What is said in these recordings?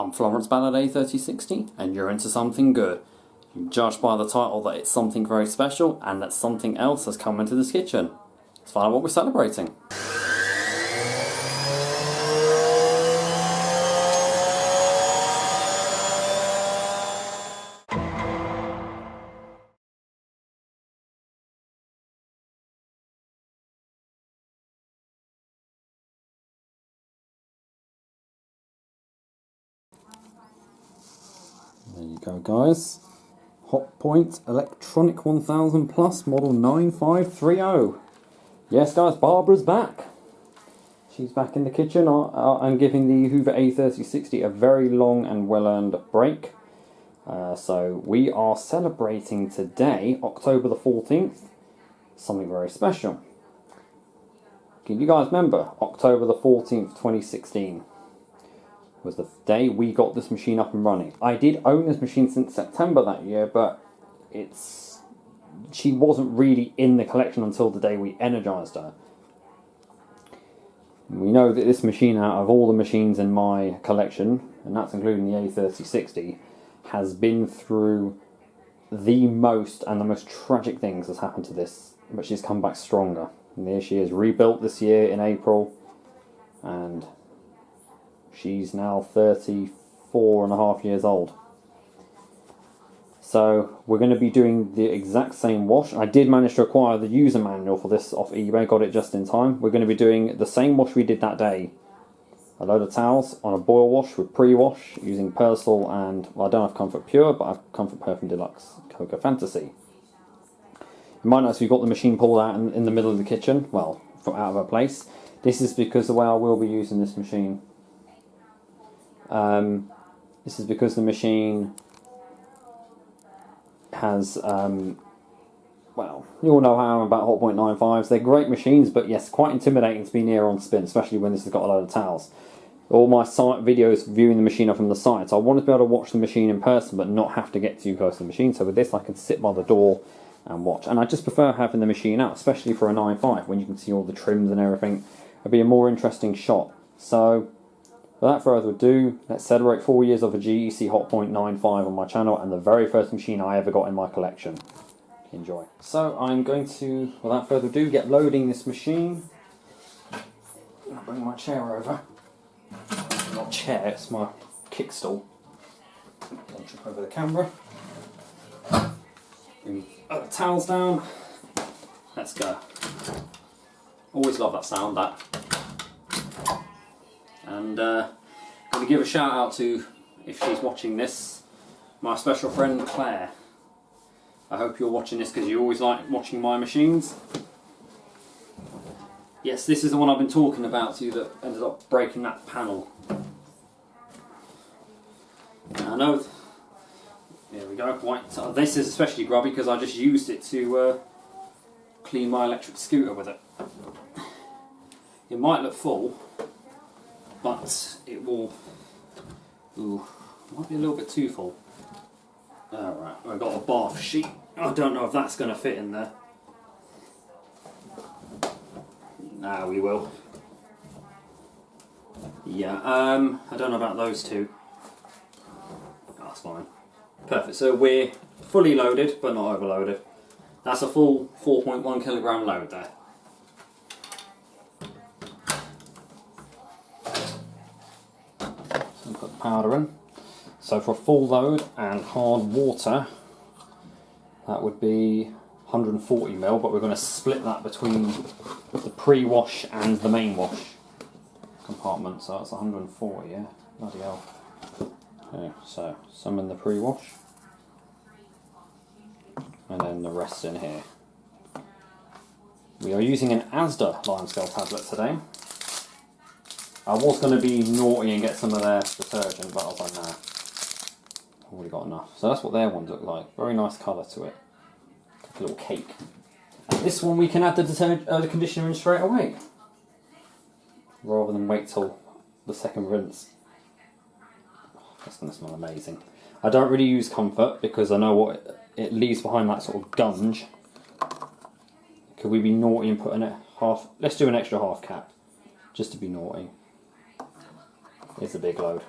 I'm Florence Ballard A3060 and you're into something good. You can judge by the title that it's something very special and that something else has come into this kitchen. Let's find out what we're celebrating. There you go, guys. Hotpoint Electronic 1000 Plus model 9530. Yes, guys, Barbara's back. She's back in the kitchen. I'm giving the Hoover A3060 a very long and well-earned break. So we are celebrating today, October the 14th, something very special. Can you guys remember October the 14th, 2016? Was the day we got this machine up and running. I did own this machine since September that year, but she wasn't really in the collection until the day we energized her. We know that this machine, out of all the machines in my collection, and that's including the A3060, has been through the most tragic things that's happened to this, but she's come back stronger. And there she is, rebuilt this year in April, and she's now 34 and a half years old. So we're going to be doing the exact same wash. I did manage to acquire the user manual for this off eBay, got it just in time. We're going to be doing the same wash we did that day. A load of towels on a boil wash with pre-wash using Persil and, well, I don't have Comfort Pure, but I have Comfort Perfume Deluxe Cocoa Fantasy. You might notice we've got the machine pulled out in the middle of the kitchen, well, out of her place. This is because the way I will be using this machine. This is because the machine has, well, you all know how I'm about Hotpoint 95s. They're great machines, but yes, quite intimidating to be near on spin, especially when this has got a load of towels. All my site videos viewing the machine up from the side, so I wanted to be able to watch the machine in person, but not have to get too close to the machine. So with this, I can sit by the door and watch. And I just prefer having the machine out, especially for a 9.5, when you can see all the trims and everything. It'll be a more interesting shot. So without further ado, let's celebrate 4 years of a GEC Hotpoint 9.5 on my channel and the very first machine I ever got in my collection. Enjoy. So I'm going to, without further ado, get loading this machine. I'll bring my chair over. Not chair, it's my kickstool. Don't trip over the camera. Bring the towels down. Let's go. Always love that sound, that. And I'm going to give a shout out to, if she's watching this, my special friend Claire. I hope you're watching this because you always like watching my machines. Yes, this is the one I've been talking about to you that ended up breaking that panel. I know, there we go, white. This is especially grubby because I just used it to clean my electric scooter with it. It might look full, but it will, might be a little bit too full. Alright, I've got a bath sheet. I don't know if that's going to fit in there. Nah, we will. Yeah, I don't know about those two. That's fine. Perfect, so we're fully loaded, but not overloaded. That's a full 4.1 kilogram load there. So put the powder in. So for a full load and hard water, that would be 140 ml, but we're going to split that between the pre-wash and the main wash compartment, so that's 140, yeah? Bloody hell. Okay, so some in the pre-wash, and then the rest in here. We are using an Asda limescale tablet today. I was going to be naughty and get some of their detergent, but I was like, nah. I've already got enough. So that's what their ones look like. Very nice colour to it. Like a little cake. And this one we can add the conditioner in straight away, rather than wait till the second rinse. Oh, that's going to smell amazing. I don't really use Comfort because I know what it leaves behind, that sort of gunge. Could we be naughty and put in it half? Let's do an extra half cap, just to be naughty. It's a big load.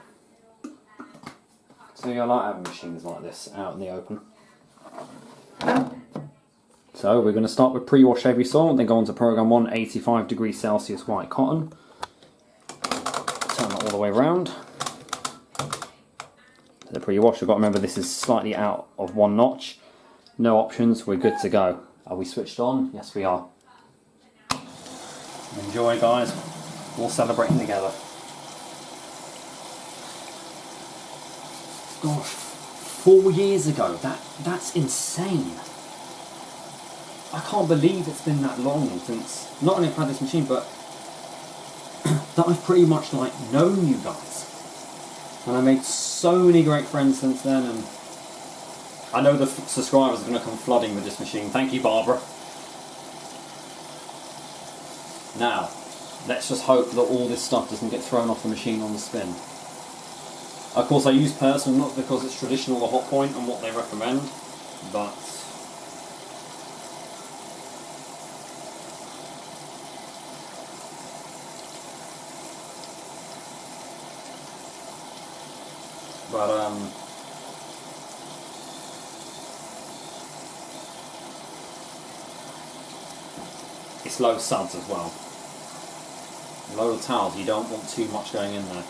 So you like having machines like this out in the open. So we're going to start with pre-wash heavy soil, then go on to program 1, 85 degrees Celsius white cotton. Turn that all the way around. The pre-wash, we've got to remember this is slightly out of one notch. No options, we're good to go. Are we switched on? Yes we are. Enjoy guys, we're all celebrating together. Gosh, 4 years ago, that's insane. I can't believe it's been that long since, not only I've had this machine, but that I've pretty much like known you guys. And I made so many great friends since then, and I know the subscribers are going to come flooding with this machine. Thank you, Barbara. Now, let's just hope that all this stuff doesn't get thrown off the machine on the spin. Of course, I use personal not because it's traditional or Hotpoint and what they recommend, but it's low suds as well. Low towels, you don't want too much going in there.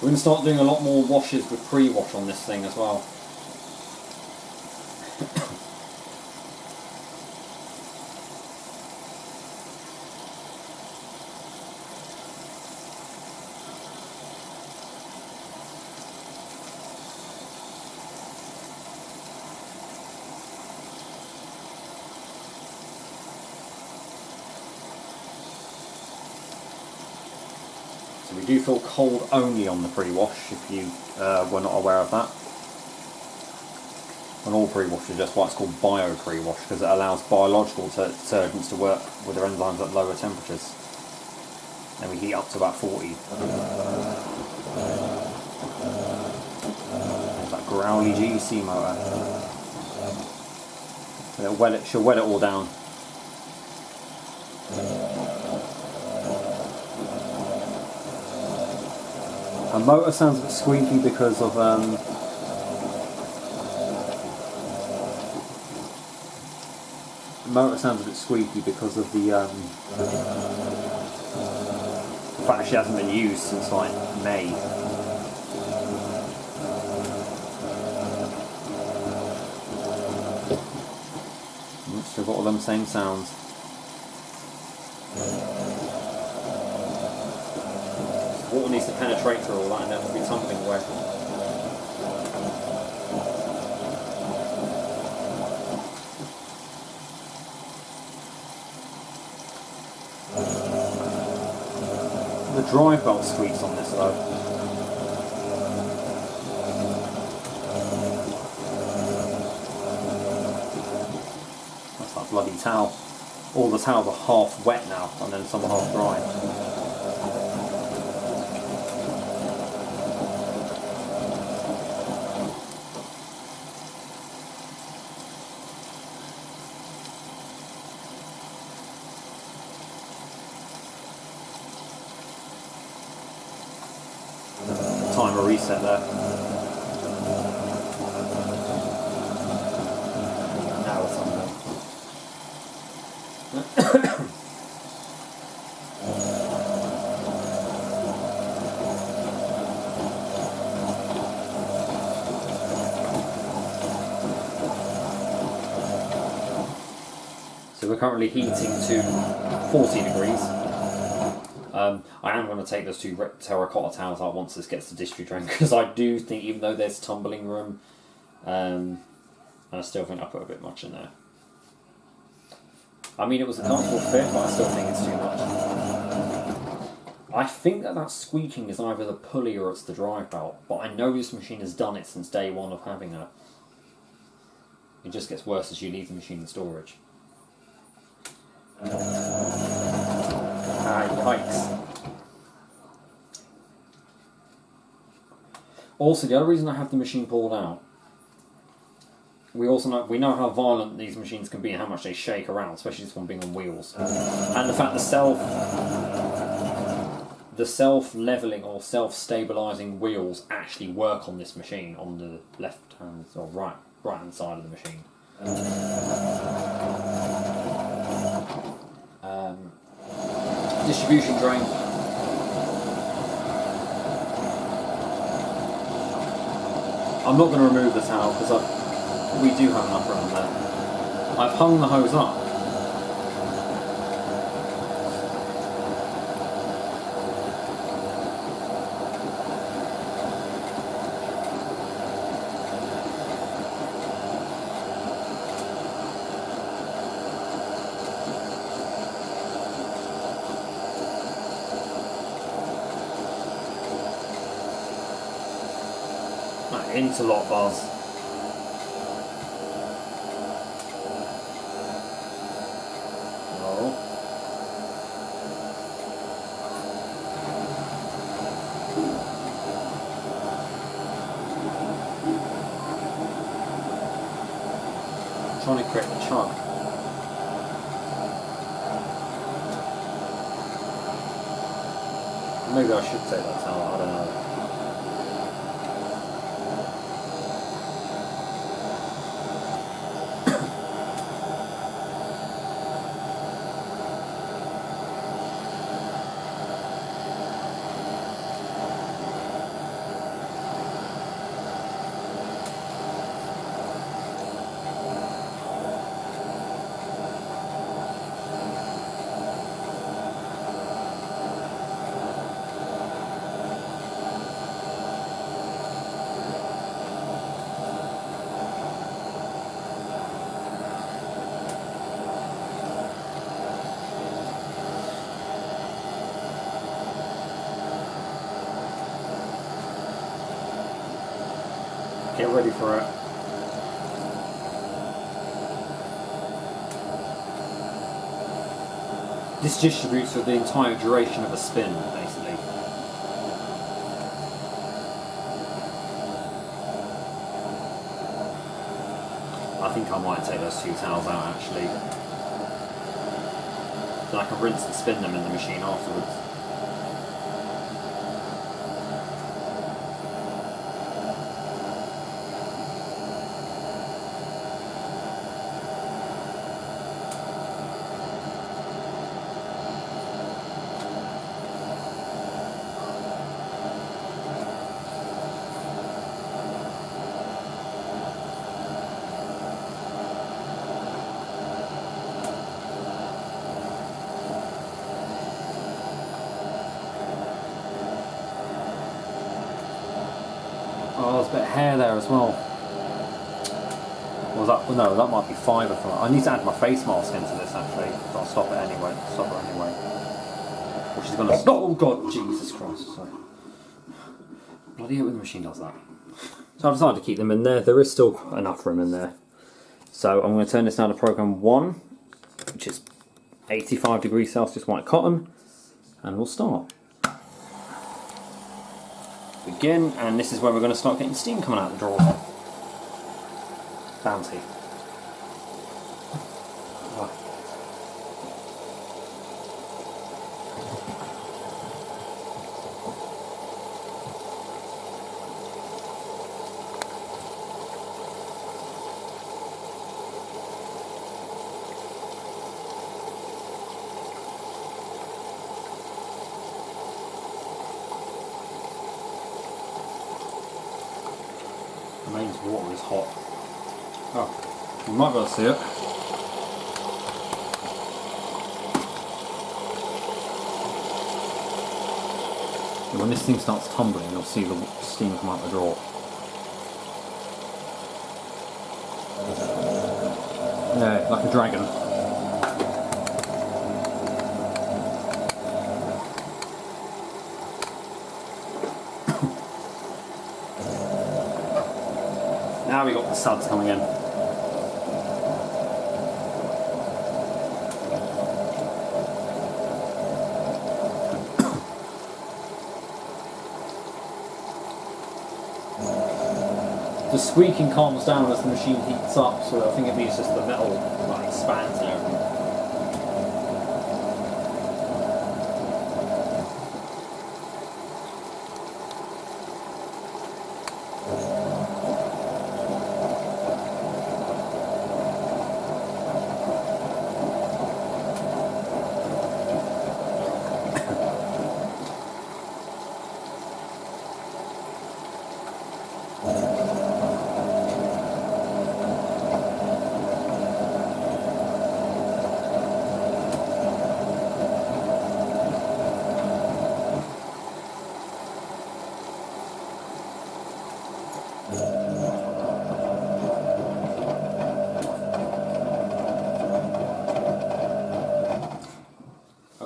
We're going to start doing a lot more washes with pre-wash on this thing as well. We do feel cold only on the pre-wash, if you were not aware of that. And all pre-wash is just what's called bio pre-wash, because it allows biological detergents to work with their enzymes at lower temperatures. Then we heat up to about 40. There's that growly GC motor. She'll wet it all down. A motor sounds a bit squeaky because of the fact she hasn't been used since like May. Still got all them same sounds. Water needs to penetrate through all that and then it'll be tumbling away. The drive belt squeaks on this though. That's that bloody towel. All the towels are half wet now and then some are half dry. Timer reset there. Now it's on there. So we're currently heating to 40 degrees. I am going to take those two terracotta towels out once this gets to district drain, because I do think, even though there's tumbling room, I still think I put a bit much in there. I mean, it was a comfortable fit, but I still think it's too much. I think that squeaking is either the pulley or it's the drive belt, but I know this machine has done it since day one of having it. It just gets worse as you leave the machine in storage. Yikes. Also, the other reason I have the machine pulled out, we know how violent these machines can be and how much they shake around, especially this one being on wheels. And the fact the the self-leveling or self-stabilizing wheels actually work on this machine, on the left hand or right hand side of the machine. Distribution drain. I'm not going to remove the towel because we do have enough room there. I've hung the hose up. That interlock bars. Trying to create the chunk. Maybe I should take that towel, I don't know. Get ready for it. This distributes for the entire duration of a spin, basically. I think I might take those two towels out actually. So I can rinse and spin them in the machine afterwards. Oh, there's a bit of hair there as well. Was that? No, that might be fibre from it. I need to add my face mask into this actually. But I'll stop it anyway. Stop her anyway. Or she's gonna. Oh God, Jesus Christ! Sorry. Bloody hell, when the machine does that. So I've decided to keep them in there. There is still enough room in there. So I'm going to turn this now to program 1, which is 85 degrees Celsius white cotton, and we'll start. Begin, and this is where we're going to start getting steam coming out the drawer. Bounty. Oh. The mains water is hot. Oh, you might be able to see it. And when this thing starts tumbling, you'll see the steam come out the drawer. Yeah, like a dragon. Now we got the suds coming in. The squeaking calms down as the machine heats up, so I think it means just the metal like expands and everything.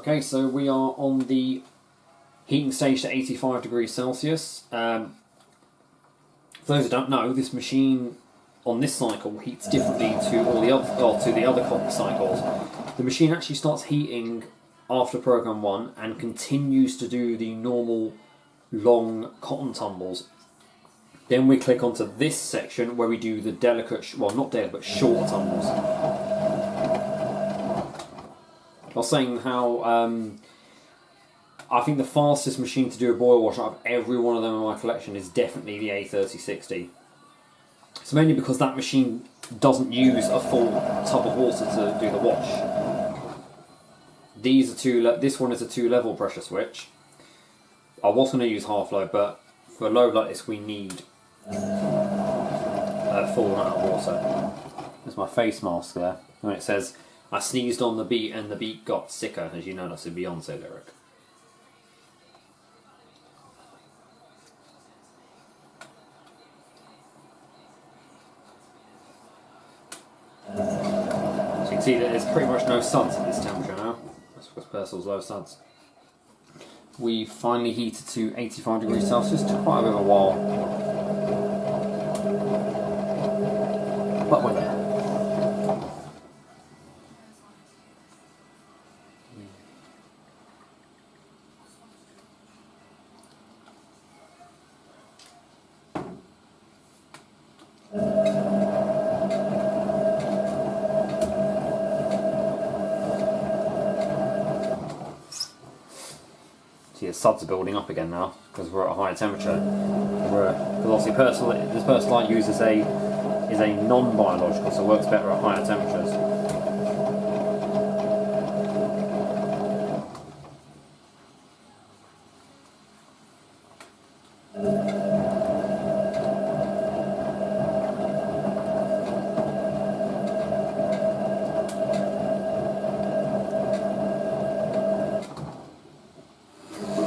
Okay, so we are on the heating stage to 85 degrees Celsius. For those who don't know, this machine on this cycle heats differently to all the other, or to the other cotton cycles. The machine actually starts heating after program 1 and continues to do the normal long cotton tumbles. Then we click onto this section where we do the delicate, well not delicate, but short tumbles. I was saying how I think the fastest machine to do a boil wash out of every one of them in my collection is definitely the A3060. It's mainly because that machine doesn't use a full tub of water to do the wash. These are this one is a 2-level pressure switch. I was going to use half load, but for a load like this we need a full amount of water. There's my face mask there. And it says, I sneezed on the beat and the beat got sicker, as you know that's a Beyonce lyric. So you can see that there's pretty much no suds at this temperature now. That's because Persil's low suds. We finally heated to 85 degrees Celsius. Took quite a bit of a while, but we're there. See, the suds are building up again now because we're at a higher temperature. Because obviously this Persilite use is a non-biological, so it works better at higher temperatures.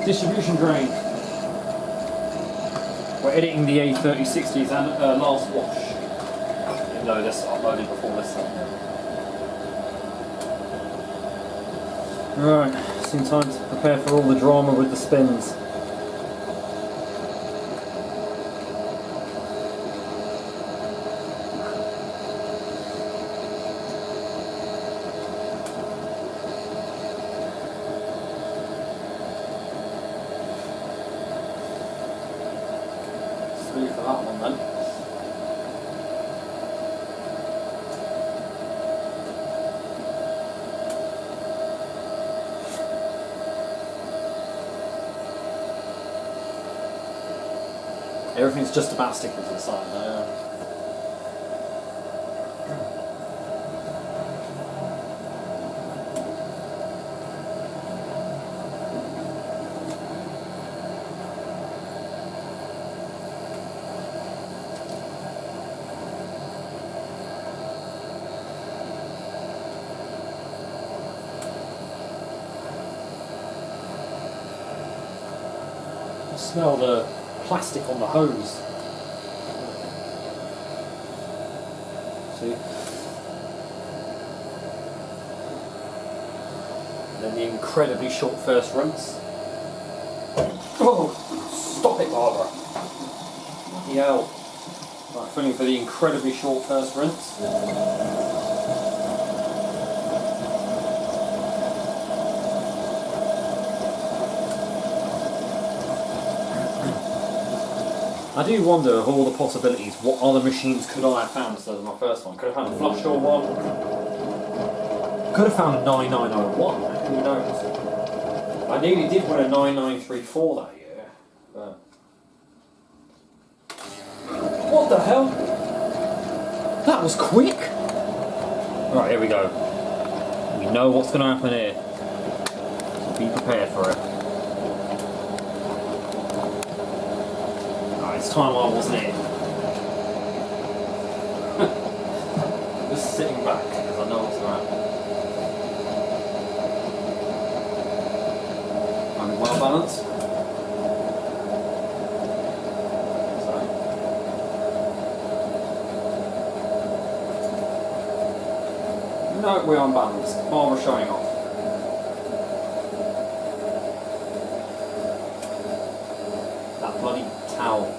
Distribution drain. We're editing the A3060's and last wash. Even though this uploaded before this. Right, it's in time to prepare for all the drama with the spins. For that one then. Everything's just about sticking to the side now. Smell the plastic on the hose. See? And then the incredibly short first rinse. Oh, stop it, Barbara. Bloody hell. Right, filling for the incredibly short first rinse. I do wonder of all the possibilities, what other machines could I have found instead of my first one? Could have found a flush door one. Could have found a 9901, who knows? I nearly did win a 9934 that year, but... What the hell? That was quick! Right, here we go. We know what's going to happen here. So be prepared for it. It's time I wasn't in. Just sitting back because I know what's going to happen. I'm well balanced. Sorry. No, we're unbalanced. Barbara showing off. that bloody towel.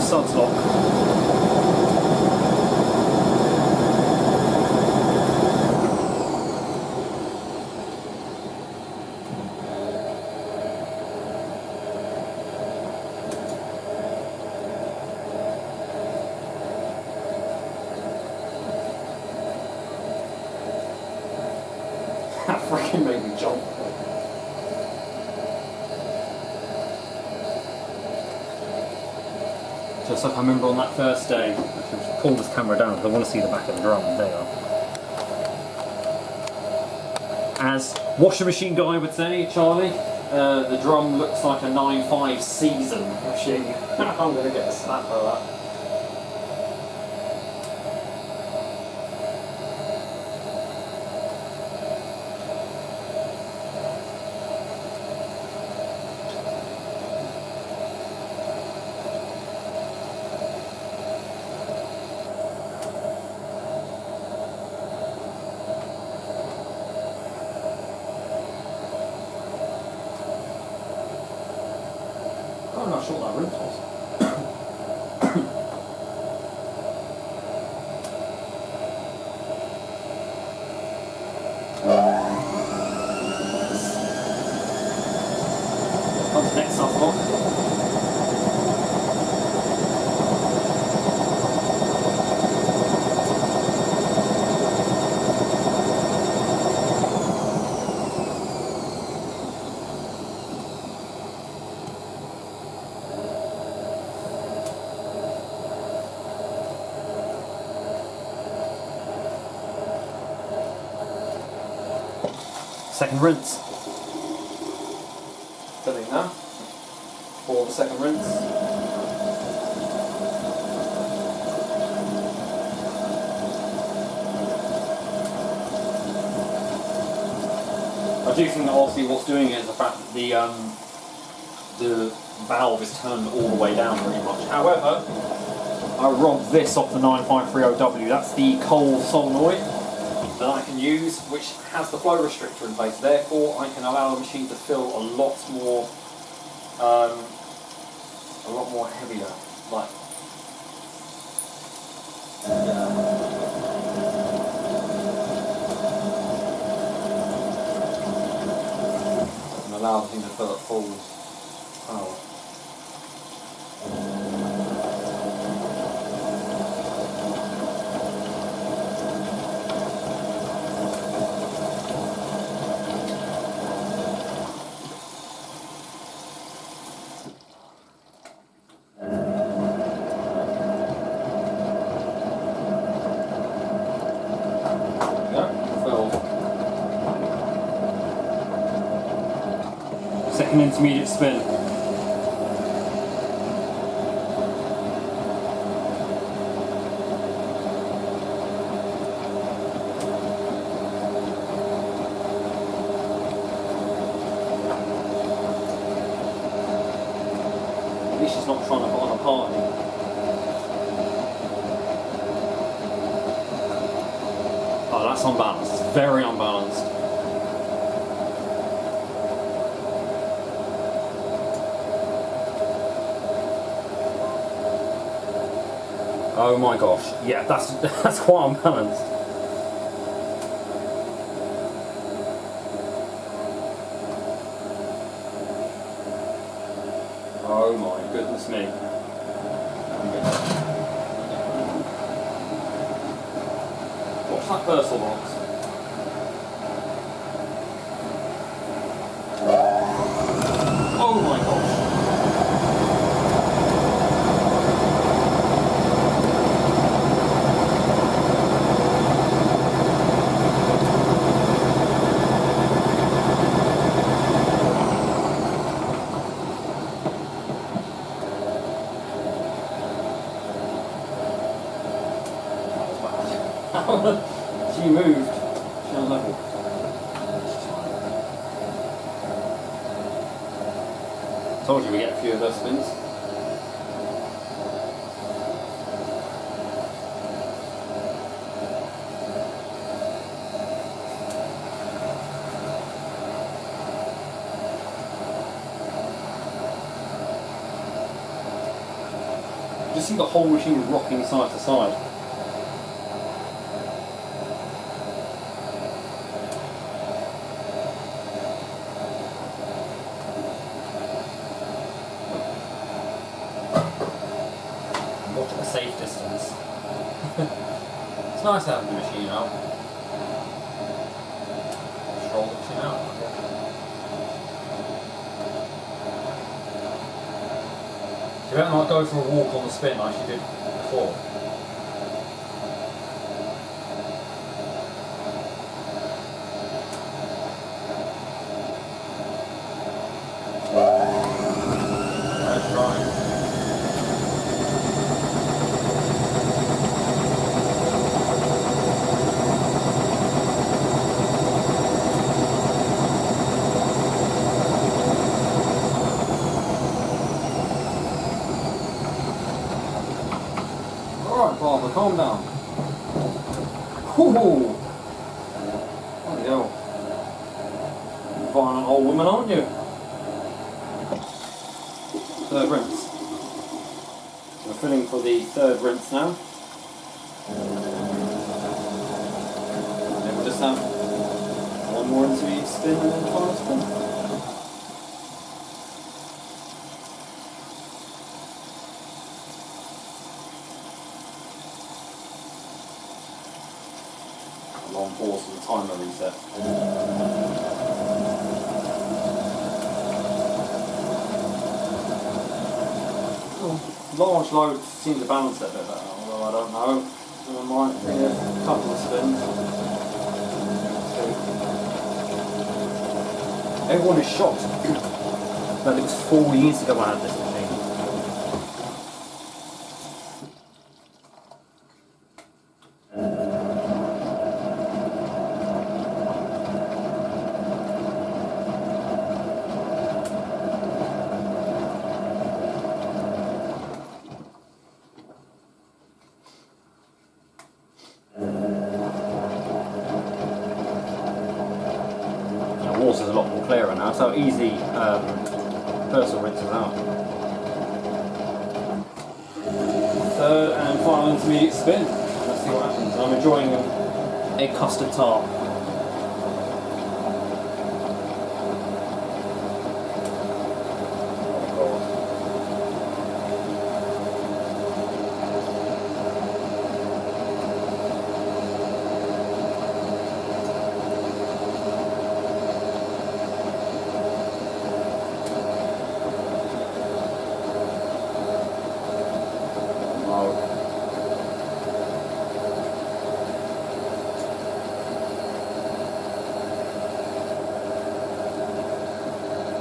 Suds lock. That freaking made me jump. Just like I remember on that first day, I should pull this camera down because I want to see the back of the drum. There you are. As washing machine guy would say, Charlie, the drum looks like a 9.5 season machine. I'm going to get a snap for that. I'm not sure what that rim was. Comes the next soft lock. Second rinse. Filling now for the second rinse. I do think that obviously what's doing it is the fact that the valve is turned all the way down pretty much. However, I robbed this off the 9530W. That's the coal solenoid that I can use, which has the flow restrictor in place. Therefore, I can allow the machine to fill a lot more heavier. Like, I can allow the thing to fill at full power. Second intermediate spin. At least she's not trying to put on a party. Oh, that's unbalanced. It's very unbalanced. Oh my gosh, yeah, that's quite unbalanced. Oh my goodness me. Watch that Purcell box. Oh my gosh. She moved. She unleveled. Told you we get a few of those spins. Just see the whole machine rocking side to side. Watch at a safe distance. It's nice having the machine out. Just roll the machine out. You better not go for a walk on the spin like you did before. That's right. Alright, Barbara, calm down. Whoo! Bloody hell. Violent old woman, aren't you? Third rinse. We're filling for the third rinse now. Then we'll just have one more into each spin and then final spin. Long pause for the timer reset. Large loads seem to balance it a bit better, although I don't know. So I might be a couple of spins. Everyone is shocked that it was 4 years ago I had this machine. The water's a lot more clearer now, so easy personal rinses out. Third and final intermediate spin. Let's see what happens. I'm enjoying a custard tart.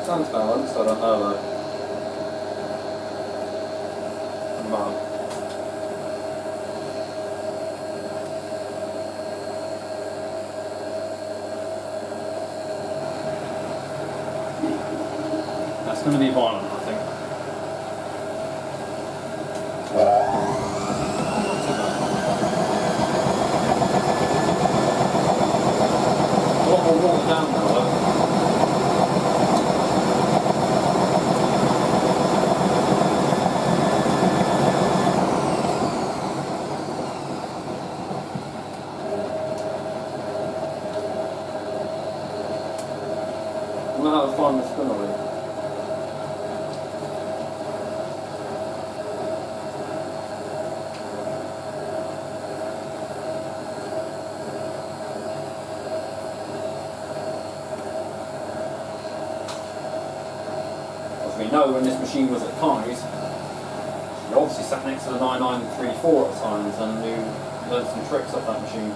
Sounds balanced, I don't know though. Mug. That's going to be violent, I think. A lot more water down now though. I don't know how to find the spin already. As we know, when this machine was at Carney's, she obviously sat next to the 9934 at times and learned some tricks off that machine.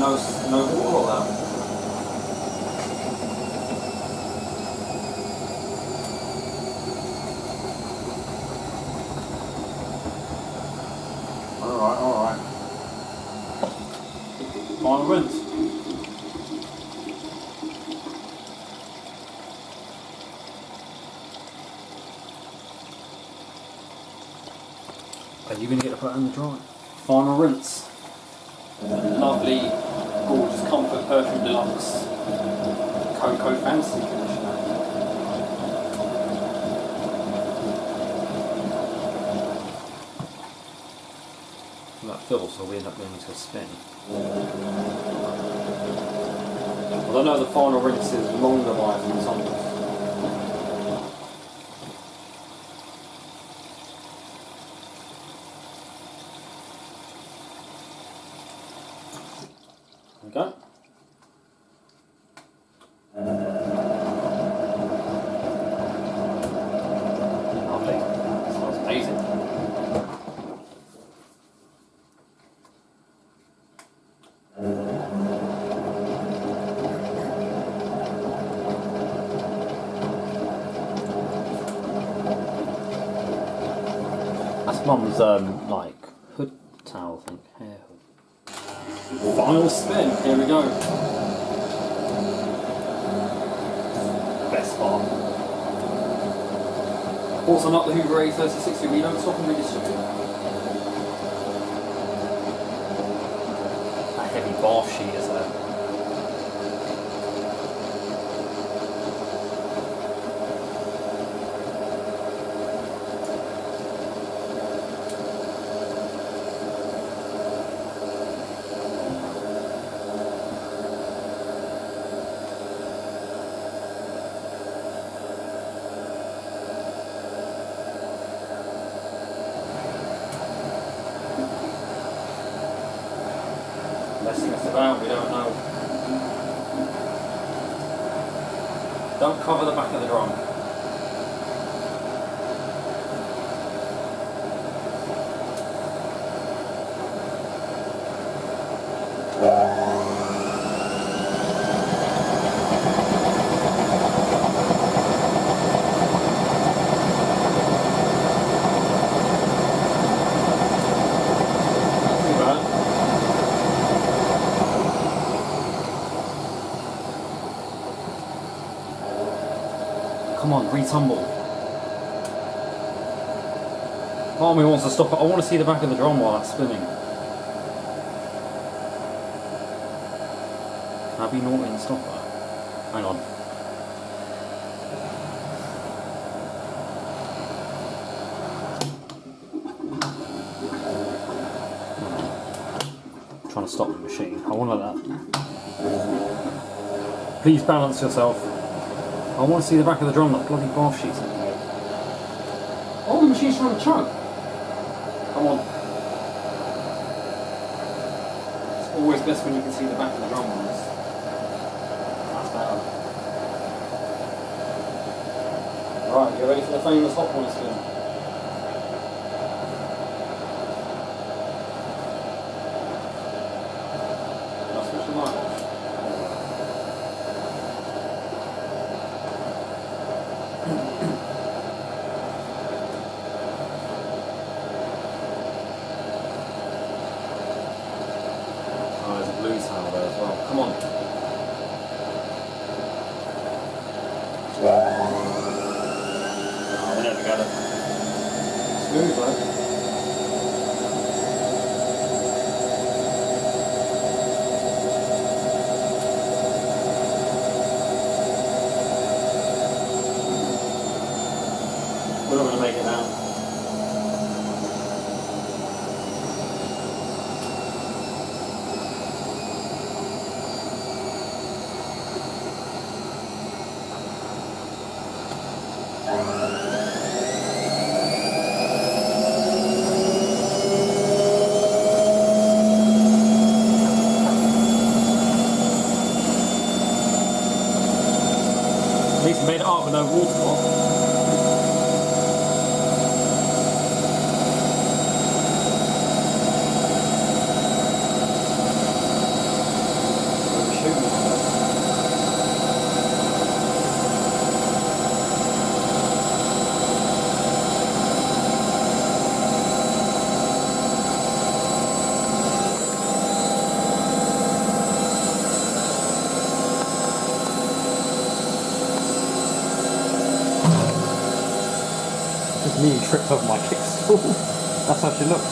no water allowed. Alright. Final rinse. Are you going to get to put it in the dryer? Final rinse. Lovely, gorgeous Comfort Perfume Deluxe Cocoa Fancy Conditioner. That fills, so we end up going into a spin. Well, I know the final rinse is longer life than some. Okay. Lovely. Smells amazing. That's Mum's like hood towel, I think, hair hood. Final spin, here we go. Best part. Also not the Hoover A36, we don't stop and redistribute. That heavy bath sheet is there. Messing us about, we don't know. Don't cover the back of the drum. Come on, retumble. Part of me wants to stop it. I want to see the back of the drum while it's spinning. Can I be naughty and stop that? Hang on. I'm trying to stop the machine. I want to let that. Please balance yourself. I want to see the back of the drum, that bloody bath sheet. Oh, the machine's trying to choke. Come on. It's always best when you can see the back of the drum on this. That's better. Right, you ready for the famous Hotpoint spin? I'll switch the mic off. Blue towel there as well. Come on. Oh, we never got it. Smooth though. We're not going to make it now. At least made it up with no water drop. Nearly tripped over my kickstool. That's how she looks.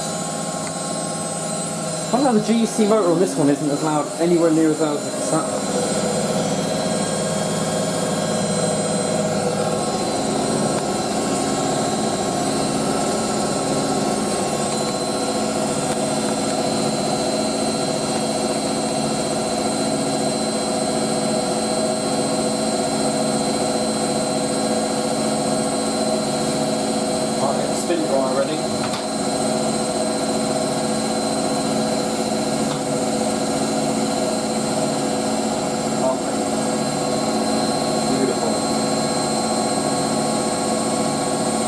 I don't know, the GC motor on this one isn't as loud, anywhere near as loud as the Saturn. Spin dry already. Beautiful.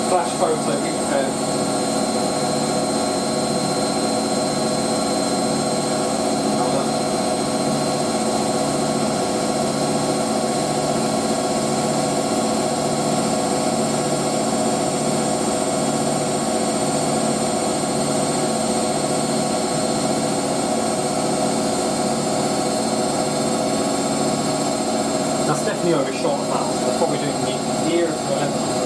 Flash photo, keep your head. That's definitely overshot now, so they're probably doing near to 1100.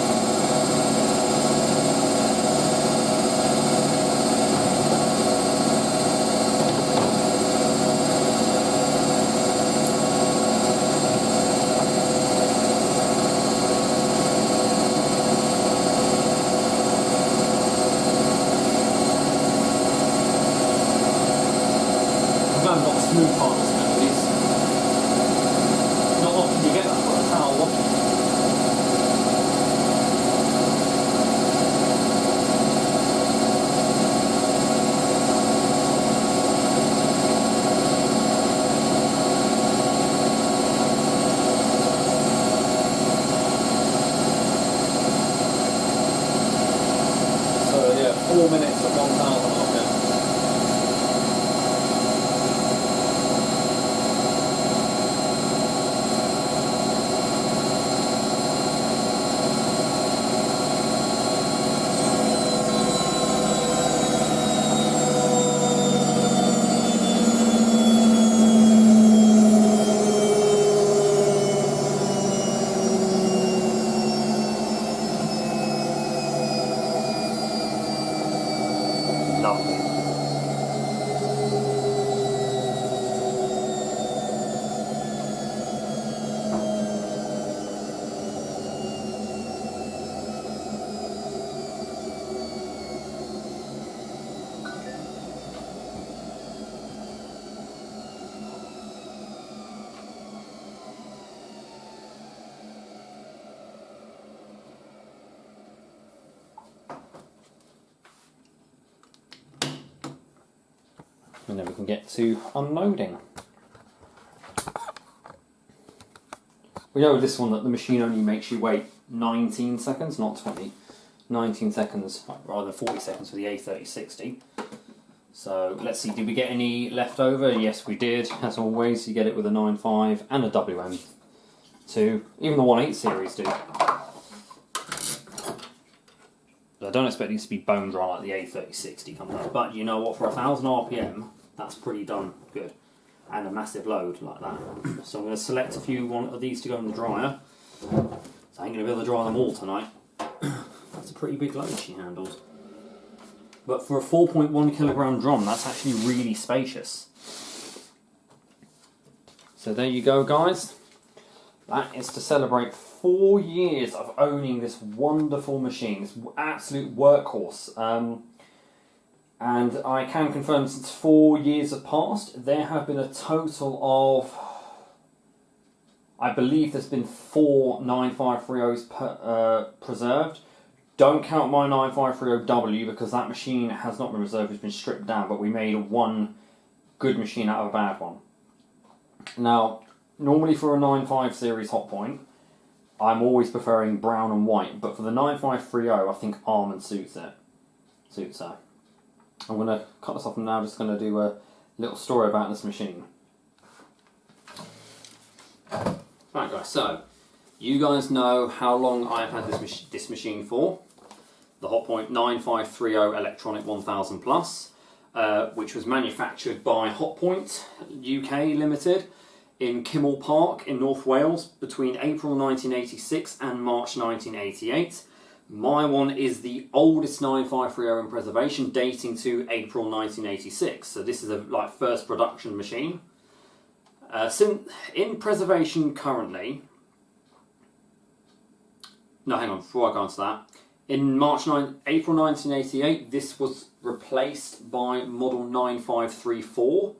I'm glad I've got smooth parts at least. Not often you get that for a towel washing. So yeah, 4 minutes at 1000 RPM. Lovely. And then we can get to unloading. We know with this one that the machine only makes you wait 19 seconds, not 20. 19 seconds, rather than 40 seconds for the A3060. So let's see, did we get any left over? Yes, we did. As always, you get it with a 9.5 and a WM2. Even the 1.8 series do. I don't expect these to be bone dry like the A3060 comes out. But you know what, for 1000 RPM, that's pretty done good. And a massive load like that. So I'm going to select a few of these to go in the dryer. So I ain't going to be able to dry them all tonight. That's a pretty big load she handles. But for a 4.1 kilogram drum, that's actually really spacious. So there you go, guys. That is to celebrate 4 years of owning this wonderful machine, this absolute workhorse. And I can confirm since 4 years have passed, there have been a total of, I believe there's been 4 9530s preserved. Don't count my 9530W because that machine has not been reserved, it's been stripped down, but we made one good machine out of a bad one. Now, normally for a 9.5 series Hotpoint, I'm always preferring brown and white, but for the 9530, I think almond suits her. I'm going to cut this off and now just going to do a little story about this machine. Right guys, so you guys know how long I've had this machine for. The Hotpoint 9530 Electronic 1000 Plus, which was manufactured by Hotpoint UK Limited in Kimmel Park in North Wales between April 1986 and March 1988. My one is the oldest 9530 in preservation, dating to April 1986. So this is a first production machine. In preservation currently. No, hang on. Before I go on to that, in April 1988, this was replaced by model 9534,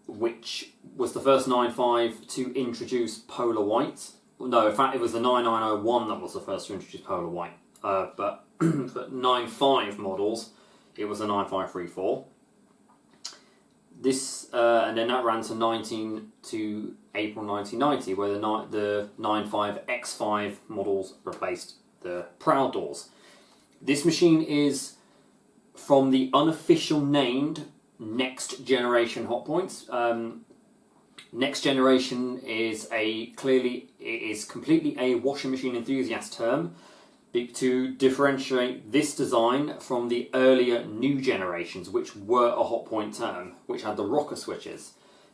which was the first 95 to introduce polar white. No, in fact, it was the 9901 that was the first to introduce polar white. But for 95 models, it was the 9534. This and then that ran to April 1990, where the 95X5 models replaced the proud doors. This machine is from the unofficial named Next Generation Hotpoints. Next Generation is completely a washing machine enthusiast term to differentiate this design from the earlier new generations, which were a Hotpoint term, which had the rocker switches.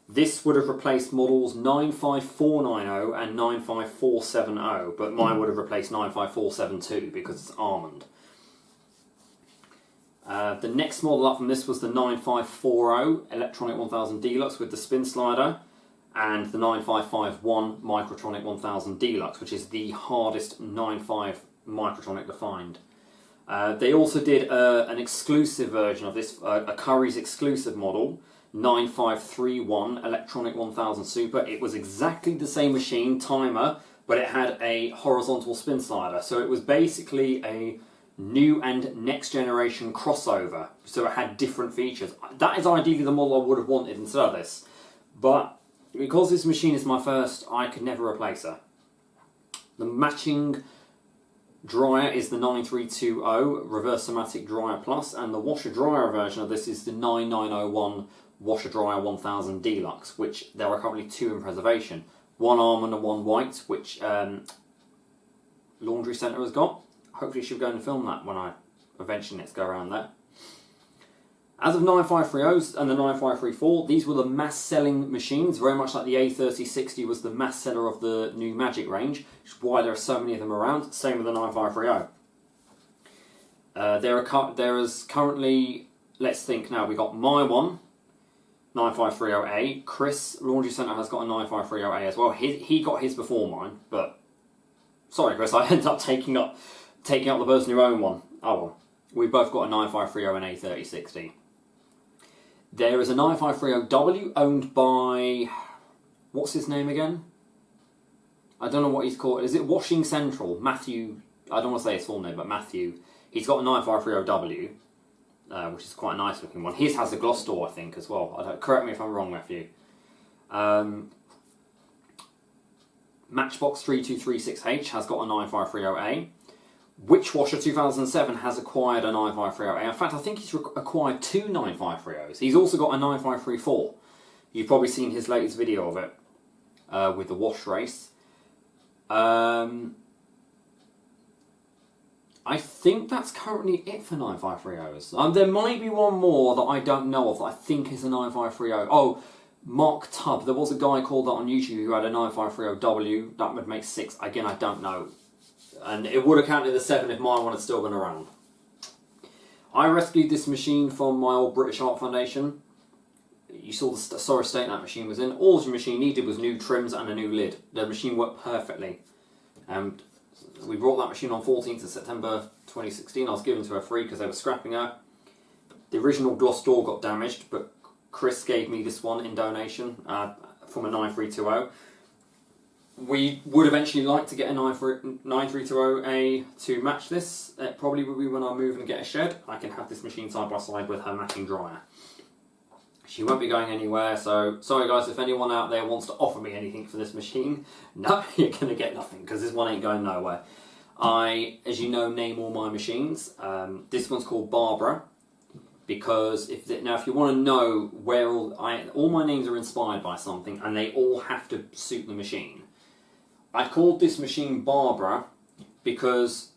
This would have replaced models 95490 and 95470, but mine would have replaced 95472 because it's almond. The next model up from this was the 9540 Electronic 1000 Deluxe with the spin slider, and the 9551 Microtronic 1000 Deluxe, which is the hardest 95 Microtronic defined. They also did an exclusive version of this, a Curry's exclusive model, 9531 Electronic 1000 Super. It was exactly the same machine, timer, but it had a horizontal spin slider. So it was basically a new and next generation crossover. So it had different features. That is ideally the model I would have wanted instead of this. But because this machine is my first, I could never replace her. The matching dryer is the 9320 Reverse Somatic Dryer Plus, and the washer dryer version of this is the 9901 Washer Dryer 1000 Deluxe, which there are currently two in preservation. One almond and one white, which Laundry Centre has got. Hopefully she'll go and film that when I eventually next go around there. As of 9530s and the 9534, these were the mass-selling machines, very much like the A3060 was the mass seller of the new Magic range, which is why there are so many of them around. Same with the 9530. There is currently, let's think now, we got my one, 9530A. Chris, Laundry Centre, has got a 9530A as well. He got his before mine, but sorry Chris, I ended up taking up the person who owned one. Oh well. We've both got a 9530 and A3060. There is a 9530W owned by, what's his name again? I don't know what he's called. Is it Washing Central? Matthew, I don't want to say his full name, but Matthew. He's got a 9530W, which is quite a nice looking one. His has a gloss door, I think, as well. Correct me if I'm wrong, Matthew. Matchbox 3236H has got a 9530A. Witchwasher 2007 has acquired a 9530A. In fact, I think he's acquired two 9530s. He's also got a 9534. You've probably seen his latest video of it with the wash race. I think that's currently it for 9530s. There might be one more that I don't know of that I think is a 9530. Oh, Mark Tubb. There was a guy called that on YouTube who had a 9530W. That would make 6. Again, I don't know. And it would have counted as 7 if my one had still been around. I rescued this machine from my old British Art Foundation. You saw the sorry state that machine was in. All the machine needed was new trims and a new lid. The machine worked perfectly. And we brought that machine on 14th of September 2016. I was given to her free because they were scrapping her. The original gloss door got damaged, but Chris gave me this one in donation from a 9320. We would eventually like to get a 9320A to match this. It probably will be when I move and get a shed. I can have this machine side by side with her matching dryer. She won't be going anywhere, so sorry guys, if anyone out there wants to offer me anything for this machine, no, you're going to get nothing, because this one ain't going nowhere. I, as you know, name all my machines. This one's called Barbara, because if you want to know where all my names are inspired by something, and they all have to suit the machine. I called this machine Barbara because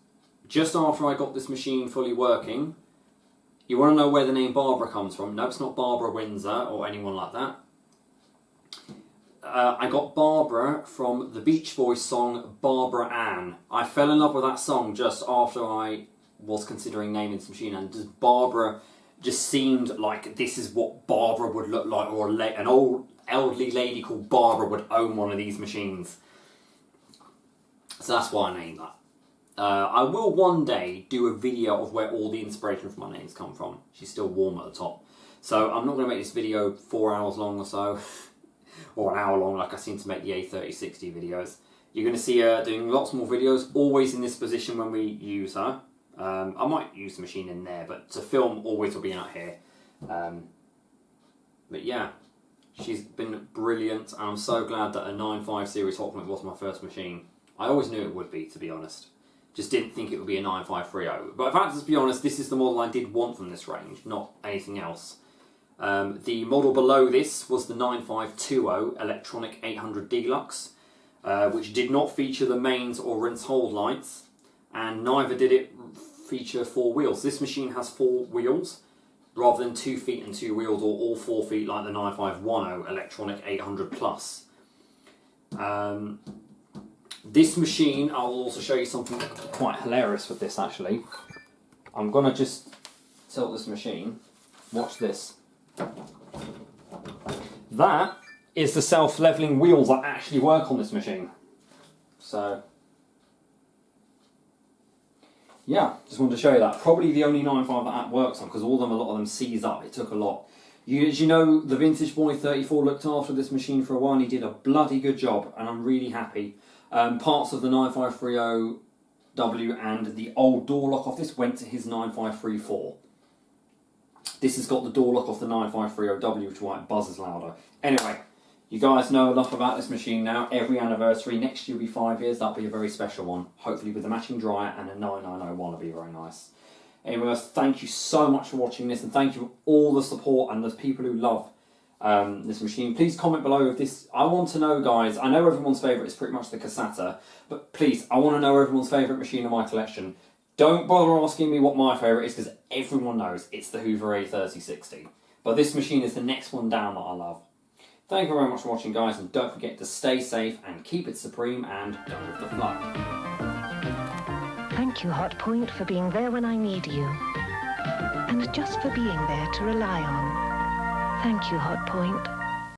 just after I got this machine fully working, you want to know where the name Barbara comes from? No, it's not Barbara Windsor or anyone like that. I got Barbara from the Beach Boys song Barbara Ann. I fell in love with that song just after I was considering naming this machine, and just Barbara just seemed like this is what Barbara would look like, or an old elderly lady called Barbara would own one of these machines. So that's why I named that. I will one day do a video of where all the inspiration for my names come from. She's still warm at the top. So I'm not going to make this video 4 hours long or so, or an hour long like I seem to make the A3060 videos. You're going to see her doing lots more videos, always in this position when we use her. I might use the machine in there, but to film always will be out here. But yeah, she's been brilliant, and I'm so glad that a 9.5 series Hotpoint was my first machine. I always knew it would be, to be honest. Just didn't think it would be a 9530. But in fact, to be honest, this is the model I did want from this range, not anything else. The model below this was the 9520 Electronic 800 Deluxe, which did not feature the mains or rinse hold lights, and neither did it feature 4 wheels. This machine has 4 wheels, rather than 2 feet and 2 wheels, or all 4 feet like the 9510 Electronic 800 Plus. This machine, I will also show you something quite hilarious with this actually. I'm going to just tilt this machine. Watch this. That is the self-leveling wheels that actually work on this machine. So, yeah, just wanted to show you that. Probably the only 9.5 that works on, because a lot of them seize up. It took a lot. As you know, the Vintage Boy 34 looked after this machine for a while, and he did a bloody good job, and I'm really happy. Parts of the 9530W and the old door lock off this went to his 9534. This has got the door lock off the 9530W, which is why it buzzes louder. Anyway, you guys know enough about this machine now. Every anniversary, next year will be 5 years. That'll be a very special one. Hopefully with a matching dryer and a 9901 will be very nice. Anyway, guys, thank you so much for watching this, and thank you for all the support and the people who love this machine. Please comment below if this... I want to know, guys. I know everyone's favourite is pretty much the Cassata, but please, I want to know everyone's favourite machine in my collection. Don't bother asking me what my favourite is, because everyone knows it's the Hoover A3060. But this machine is the next one down that I love. Thank you very much for watching, guys, and don't forget to stay safe and keep it supreme and go with the flow. Thank you, Hotpoint, for being there when I need you. And just for being there to rely on. Thank you, Hotpoint.